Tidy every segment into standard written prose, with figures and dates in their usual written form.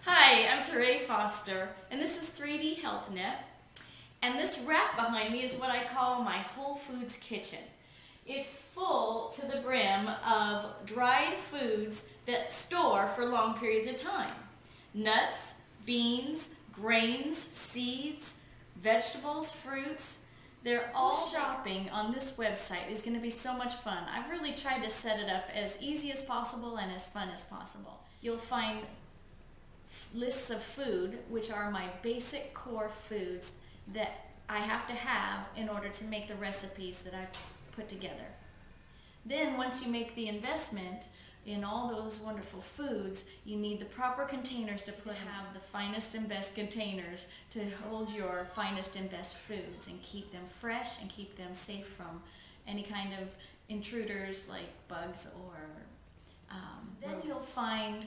Hi, I'm Teray Foster, and this is 3D HealthNet. And this rack behind me is what I call my Whole Foods kitchen. It's full to the brim of dried foods that store for long periods of time. Nuts, beans, grains, seeds, vegetables, fruits. They're all shopping on this website. It's going to be so much fun. I've really tried to set it up as easy as possible and as fun as possible. You'll find lists of food, which are my basic core foods that I have to have in order to make the recipes that I've put together. Then once you make the investment in all those wonderful foods, you need the proper containers to have the finest and best containers to hold your finest and best foods and keep them fresh and keep them safe from any kind of intruders like bugs or then you'll find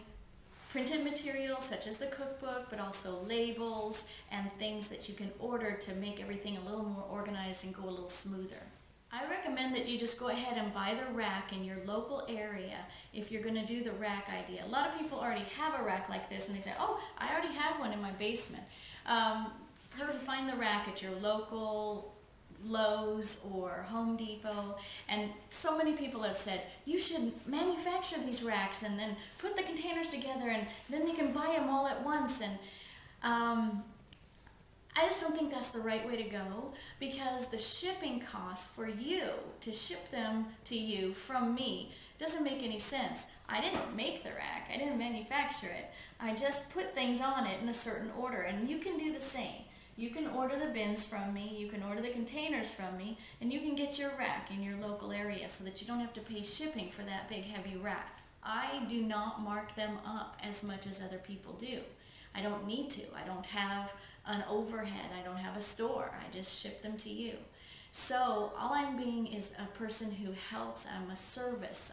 printed material such as the cookbook, but also labels and things that you can order to make everything a little more organized and go a little smoother. I recommend that you just go ahead and buy the rack in your local area if you're going to do the rack idea. A lot of people already have a rack like this and they say, oh, I already have one in my basement. Find the rack at your local Lowe's or Home Depot, and so many people have said you should manufacture these racks and then put the containers together and then you can buy them all at once, and I just don't think that's the right way to go, because the shipping cost for you to ship them to you from me doesn't make any sense. I didn't make the rack, I didn't manufacture it, I just put things on it in a certain order, and you can do the same. You can order the bins from me, you can order the containers from me, and you can get your rack in your local area so that you don't have to pay shipping for that big heavy rack. I do not mark them up as much as other people do. I don't need to. I don't have an overhead. I don't have a store. I just ship them to you. So all I'm being is a person who helps. I'm a service.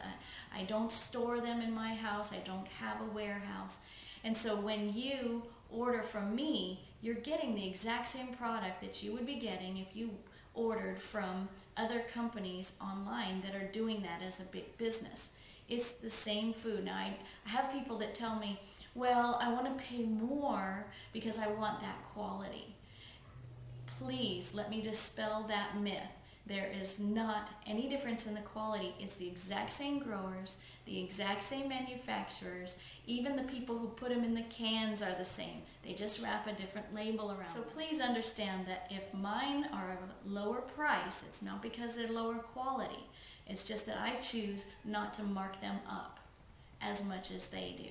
I don't store them in my house. I don't have a warehouse. And so when you order from me, you're getting the exact same product that you would be getting if you ordered from other companies online that are doing that as a big business. It's the same food. Now I have people that tell me, well, I want to pay more because I want that quality. Please let me dispel that myth. There is not any difference in the quality. It's the exact same growers, the exact same manufacturers. Even the people who put them in the cans are the same. They just wrap a different label around. So please understand that if mine are a lower price, it's not because they're lower quality. It's just that I choose not to mark them up as much as they do.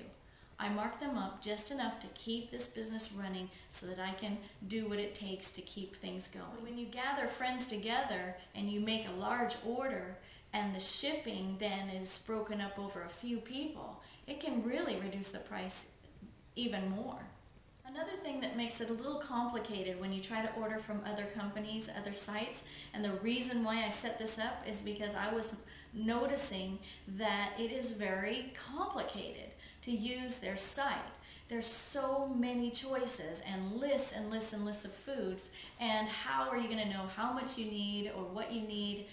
I mark them up just enough to keep this business running so that I can do what it takes to keep things going. So when you gather friends together and you make a large order and the shipping then is broken up over a few people, it can really reduce the price even more. Another thing that makes it a little complicated when you try to order from other companies, other sites, and the reason why I set this up is because I was noticing that it is very complicated to use their site. There's so many choices and lists and lists and lists of foods, and how are you going to know how much you need or what you need?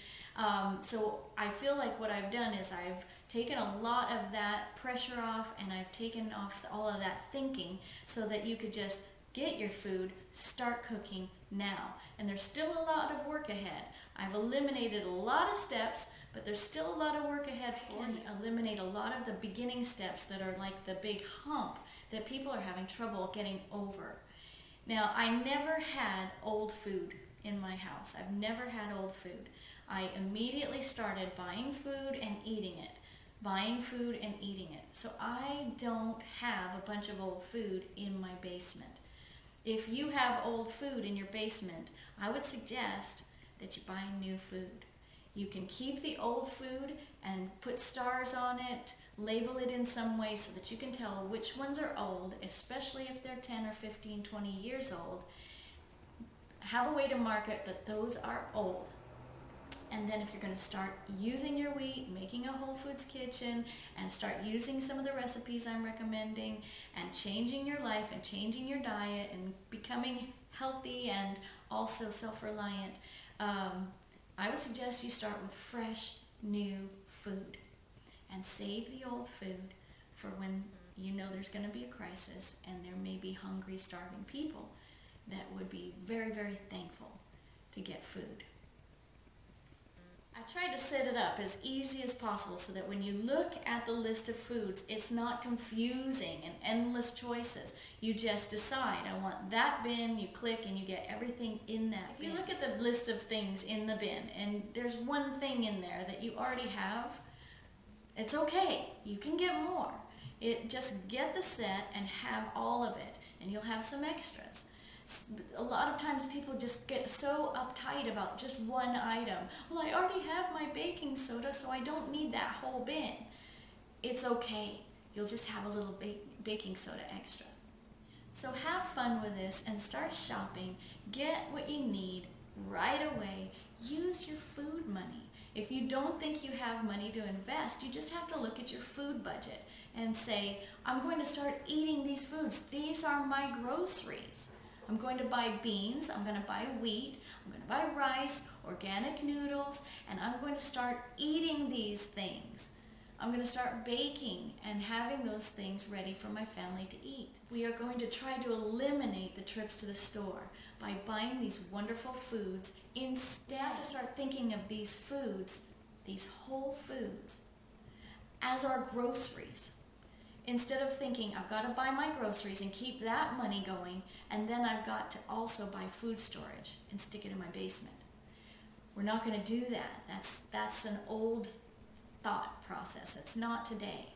So I feel like what I've done is I've taken a lot of that pressure off, and I've taken off all of that thinking so that you could just get your food, start cooking now. And there's still a lot of work ahead. I've eliminated a lot of steps, but there's still a lot of work ahead for you. Eliminate a lot of the beginning steps that are like the big hump that people are having trouble getting over. Now, I never had old food in my house. I've never had old food. I immediately started buying food and eating it. Buying food and eating it. So I don't have a bunch of old food in my basement. If you have old food in your basement, I would suggest that you buy new food. You can keep the old food and put stars on it, label it in some way so that you can tell which ones are old, especially if they're 10 or 15, 20 years old. Have a way to market that those are old. And then if you're going to start using your wheat, making a Whole Foods kitchen, and start using some of the recipes I'm recommending, and changing your life and changing your diet and becoming healthy and also self-reliant, I would suggest you start with fresh, new food and save the old food for when you know there's going to be a crisis, and there may be hungry, starving people that would be very, very thankful to get food. I tried to set it up as easy as possible so that when you look at the list of foods, it's not confusing and endless choices. You just decide, I want that bin, you click, and you get everything in that bin. If you look at the list of things in the bin, and there's one thing in there that you already have, it's okay. You can get more. Just get the set and have all of it, and you'll have some extras. A lot of times people just get so uptight about just one item. Well, I already have my baking soda, so I don't need that whole bin. It's okay. You'll just have a little baking soda extra. So have fun with this and start shopping. Get what you need right away. Use your food money. If you don't think you have money to invest, you just have to look at your food budget and say, I'm going to start eating these foods. These are my groceries. I'm going to buy beans, I'm going to buy wheat, I'm going to buy rice, organic noodles, and I'm going to start eating these things. I'm going to start baking and having those things ready for my family to eat. We are going to try to eliminate the trips to the store by buying these wonderful foods instead to start thinking of these foods, these whole foods, as our groceries. Instead of thinking, I've got to buy my groceries and keep that money going, and then I've got to also buy food storage and stick it in my basement. We're not going to do that. That's an old thought process. It's not today.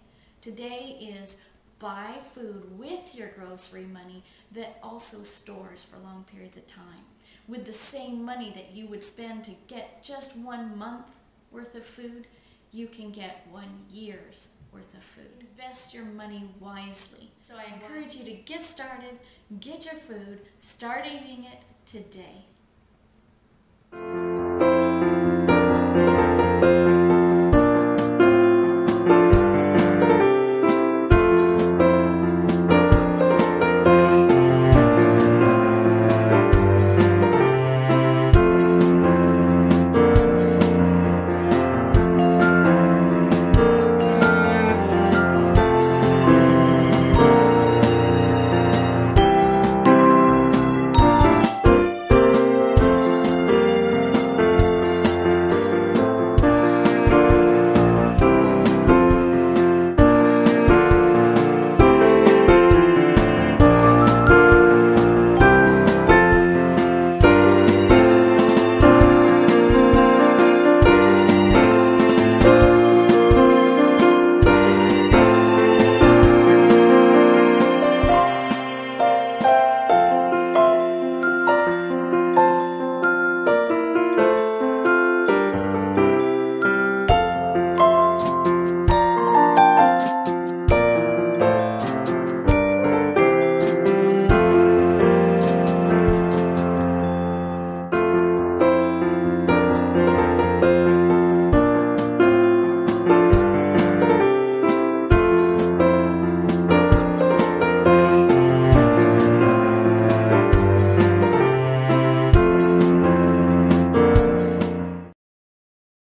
Today is buy food with your grocery money that also stores for long periods of time. With the same money that you would spend to get just 1 month worth of food, you can get 1 year's worth of food. Invest your money wisely. So I encourage you to get started, get your food, start eating it today.